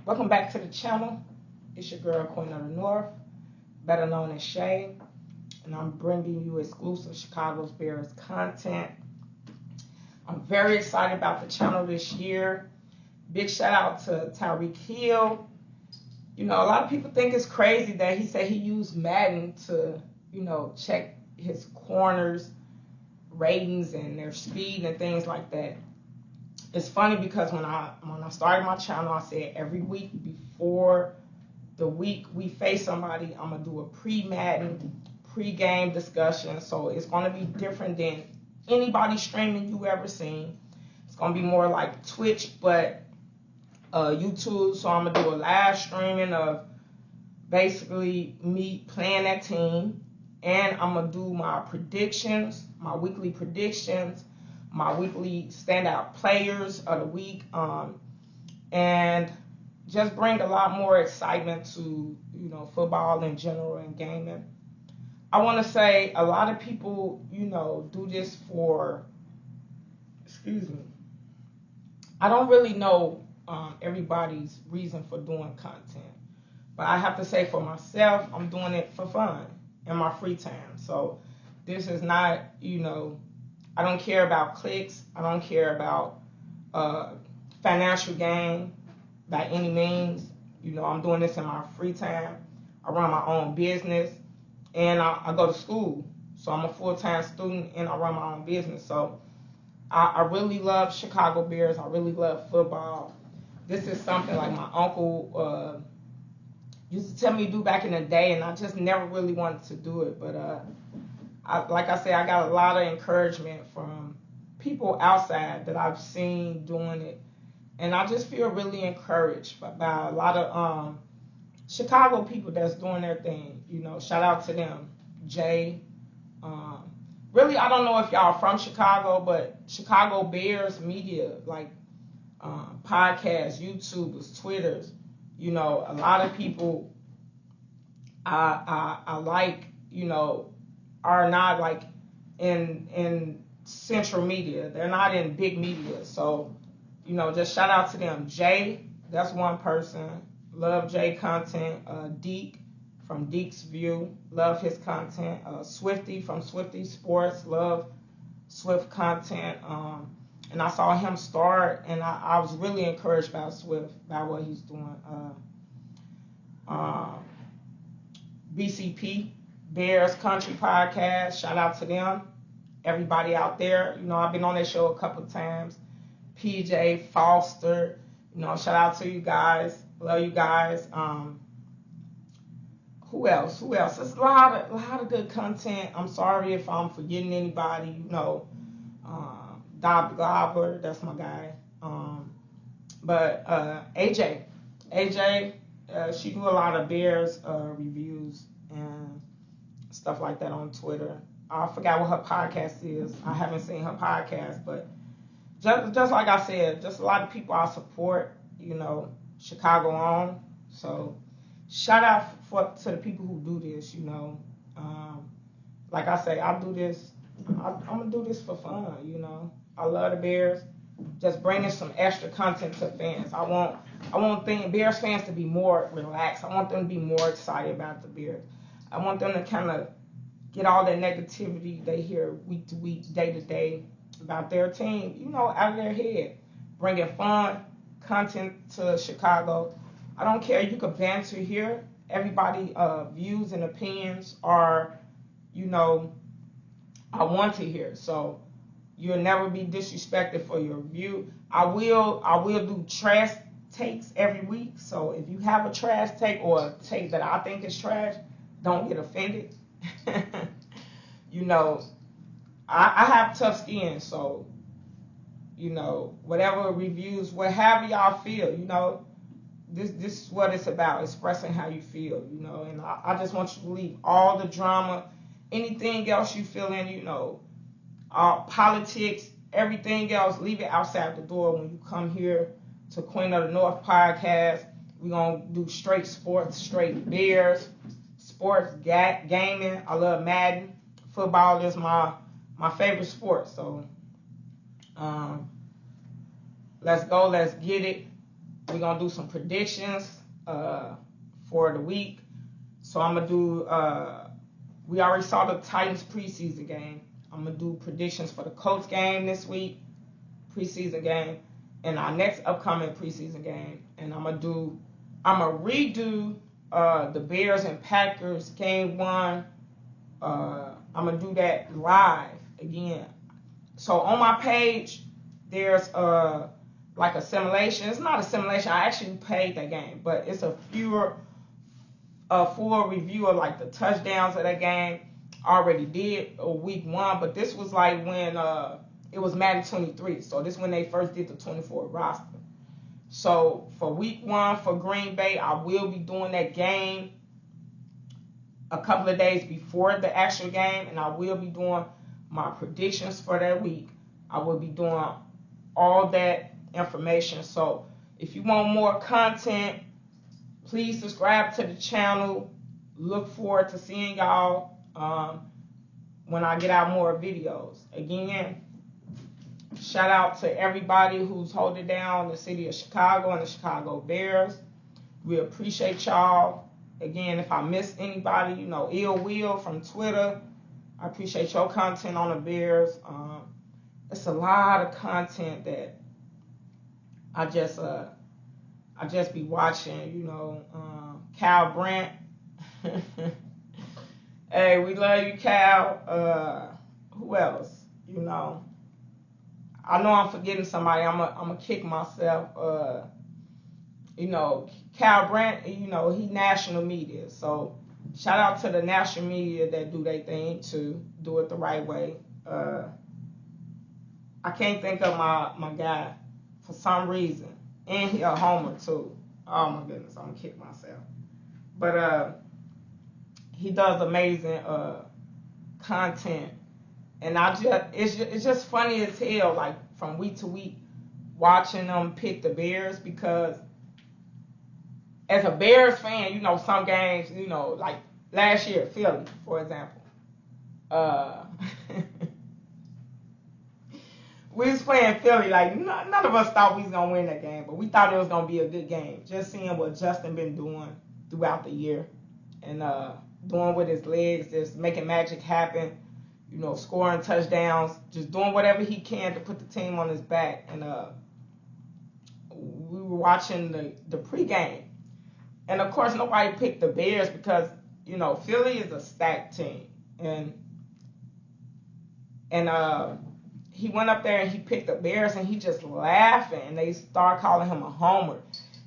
Welcome back to the channel. It's your girl, Queen of the North, better known as Shay, and I'm bringing you exclusive Chicago Bears content. I'm very excited about the channel this year. Big shout out to Tyreek Hill. You know, a lot of people think it's crazy that he said he used Madden to, check his corners' ratings and their speed and things like that. It's funny because when I started my channel, I said every week before the week we face somebody, I'm going to do a pre-Madden, pre-game discussion. So it's going to be different than anybody streaming you ever seen. It's going to be more like Twitch, but YouTube. So I'm going to do a live streaming of basically me playing that team. And I'm going to do my predictions, my weekly predictions, my weekly standout players of the week, and just bring a lot more excitement to, football in general and gaming. I want to say a lot of people, do this for, I don't really know everybody's reason for doing content. But I have to say for myself, I'm doing it for fun in my free time. So this is not, I don't care about clicks. I don't care about financial gain by any means. I'm doing this in my free time. I run my own business, and I go to school. So I'm a full-time student, and I run my own business. So I really love Chicago Bears. I really love football. This is something like my uncle used to tell me to do back in the day, and I just never really wanted to do it. But like I said, I got a lot of encouragement from people outside that I've seen doing it. And I just feel really encouraged by a lot of Chicago people that's doing their thing. Shout out to them. Jay. Really, I don't know if y'all are from Chicago, but Chicago Bears media, like podcasts, YouTubers, Twitters, a lot of people I like, are not like in central media. They're not in big media. So, just shout out to them. Jay, that's one person. Love Jay content. Deke from Deke's View. Love his content. Swifty from Swifty Sports. Love Swift content. And I saw him start, and I was really encouraged by Swift, by what he's doing. BCP, Bears Country Podcast, shout out to them. Everybody out there, I've been on their show a couple of times. PJ, Foster, shout out to you guys. Love you guys. Who else? There's a lot of good content. I'm sorry if I'm forgetting anybody, Dob Gobbler, that's my guy. But AJ, she do a lot of Bears reviews and stuff like that on Twitter. I forgot what her podcast is. I haven't seen her podcast, but just like I said, just a lot of people I support, Chicago on. So shout out to the people who do this, Like I say, I do this. I'm gonna do this for fun, I love the Bears. Just bringing some extra content to fans. I want Bears fans to be more relaxed. I want them to be more excited about the Bears. I want them to kind of get all that negativity they hear week to week, day to day about their team, out of their head. Bringing fun content to Chicago. I don't care. You could banter here. Everybody views and opinions are, I want to hear. So you'll never be disrespected for your view. I will do trash takes every week. So if you have a trash take or a take that I think is trash, don't get offended. I have tough skin, so whatever reviews, whatever y'all feel, this is what it's about, expressing how you feel, and I just want you to leave all the drama, anything else you feel in, politics, everything else, leave it outside the door when you come here to Queen of the North podcast. We're going to do straight sports, straight Bears, sports, gaming. I love Madden. Football is my favorite sport. So let's go. Let's get it. We're going to do some predictions for the week. So I'm going to do, we already saw the Titans preseason game. I'm going to do predictions for the Colts game this week, preseason game, and our next upcoming preseason game. And I'm going to redo the Bears and Packers game 1. I'm going to do that live again. So on my page, there's like a simulation. It's not a simulation. I actually played that game, but it's a full review of like the touchdowns of that game. I already did week 1, but this was like when it was Madden 23. So this is when they first did the 24 roster. So for week 1 for Green Bay, I will be doing that game a couple of days before the actual game, and I will be doing my predictions for that week. I will be doing all that information. So if you want more content, please subscribe to the channel. Look forward to seeing y'all when I get out more videos. Again, shout out to everybody who's holding down the city of Chicago and the Chicago Bears. We appreciate y'all. Again, if I missed anybody, Ill Will from Twitter, I appreciate your content on the Bears. It's a lot of content that I just be watching, Cal Brandt. Hey, we love you, Cal. Who else? I know I'm forgetting somebody. I'm a kick myself. Cal Brandt, he national media. So shout out to the national media that do their thing to do it the right way. I can't think of my guy for some reason. And he a homer too. Oh my goodness, I'm gonna kick myself. But he does amazing content. And it's just funny as hell, like from week to week, watching them pick the Bears, because as a Bears fan, some games, like last year, Philly, for example. We was playing Philly, like none of us thought we was gonna win that game, but we thought it was gonna be a good game. Just seeing what Justin been doing throughout the year, and doing with his legs, just making magic happen. Scoring touchdowns, just doing whatever he can to put the team on his back. And we were watching the pregame, and of course nobody picked the Bears because Philly is a stacked team, and he went up there and he picked the Bears, and he just laughing, and they started calling him a homer,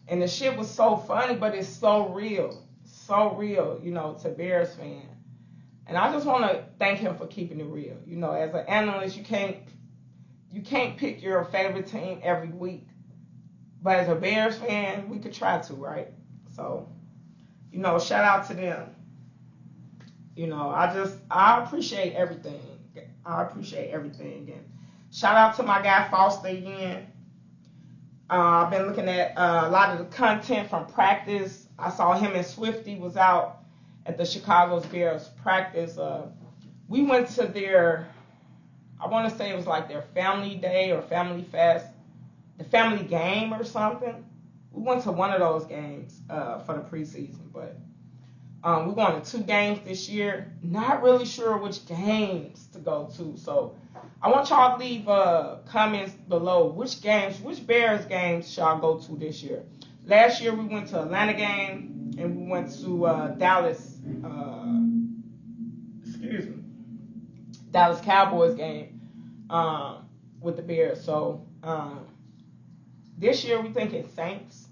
and the shit was so funny, but it's so real, to Bears fans. And I just want to thank him for keeping it real. As an analyst, you can't pick your favorite team every week, but as a Bears fan, we could try to, right? So, shout out to them. I appreciate everything. And shout out to my guy Foster again. I've been looking at a lot of the content from practice. I saw him and Swifty was out at the Chicago Bears practice. We went to their, I want to say it was like their family day or family fest, the family game or something. We went to one of those games for the preseason, but we're going to 2 games this year. Not really sure which games to go to, so I want y'all to leave comments below which Bears games should I go to this year. Last year we went to Atlanta game, and we went to Dallas Cowboys game with the Bears. So this year we thinking Saints,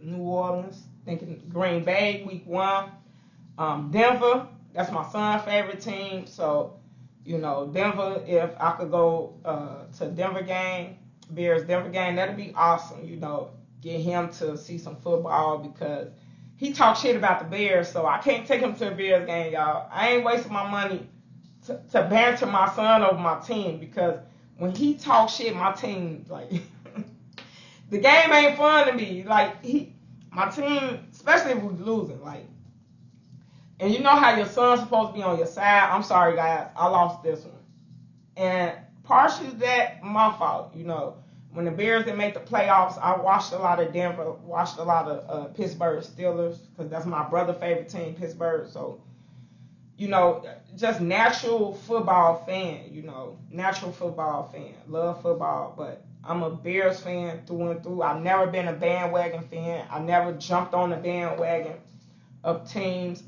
New Orleans, thinking Green Bay week 1, Denver. That's my son's favorite team. So Denver. If I could go to Denver game, Bears Denver game, that'd be awesome. Get him to see some football, because he talks shit about the Bears, so I can't take him to a Bears game, y'all. I ain't wasting my money to banter my son over my team, because when he talks shit, my team, like, the game ain't fun to me. Like, my team, especially if we're losing, like, and you know how your son's supposed to be on your side. I'm sorry, guys, I lost this one. And partially that, my fault, when the Bears didn't make the playoffs, I watched a lot of Denver, watched a lot of Pittsburgh Steelers, because that's my brother's favorite team, Pittsburgh. So, just natural football fan, natural football fan. Love football, but I'm a Bears fan through and through. I've never been a bandwagon fan. I never jumped on the bandwagon of teams.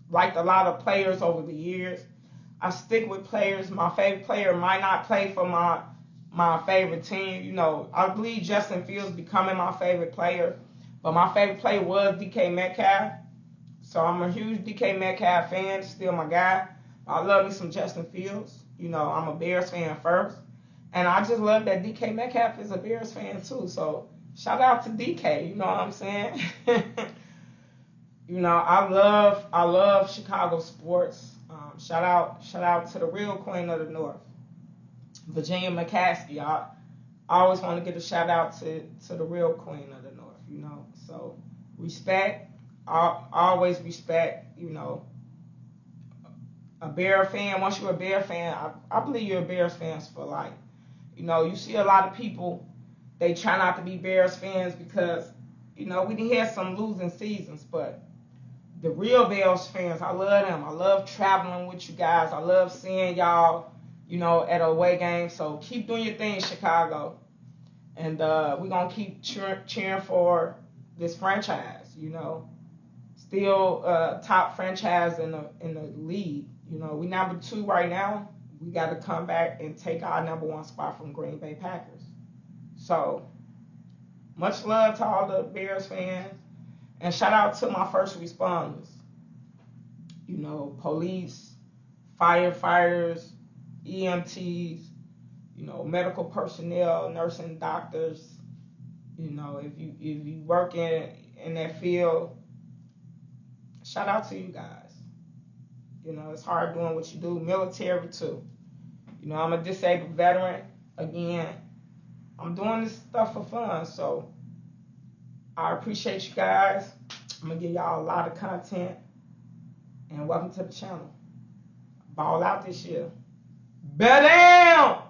Liked a lot of players over the years. I stick with players. My favorite player might not play for my favorite team. I believe Justin Fields becoming my favorite player, but my favorite player was DK Metcalf. So I'm a huge DK Metcalf fan, still my guy. I love me some Justin Fields. I'm a Bears fan first. And I just love that DK Metcalf is a Bears fan too. So shout out to DK, you know what I'm saying? I love Chicago sports. Shout out to the real Queen of the North, Virginia McCaskey. I always want to give a shout out to the real Queen of the North, So respect. I always respect, a Bear fan. Once you're a Bear fan, I believe you're a Bears fans for life. You see a lot of people, they try not to be Bears fans because, we done had some losing seasons, but the real Bears fans, I love them. I love traveling with you guys. I love seeing y'all, at away games. So keep doing your thing, Chicago. And we're going to keep cheering for this franchise, Still top franchise in the league. We number 2 right now. We got to come back and take our number 1 spot from Green Bay Packers. So much love to all the Bears fans. And shout out to my first responders. Police, firefighters, EMTs, medical personnel, nursing, doctors. If you work in that field, shout out to you guys. It's hard doing what you do. Military too. I'm a disabled veteran. Again, I'm doing this stuff for fun. So I appreciate you guys. I'm going to give y'all a lot of content. And welcome to the channel. Ball out this year. Bet down!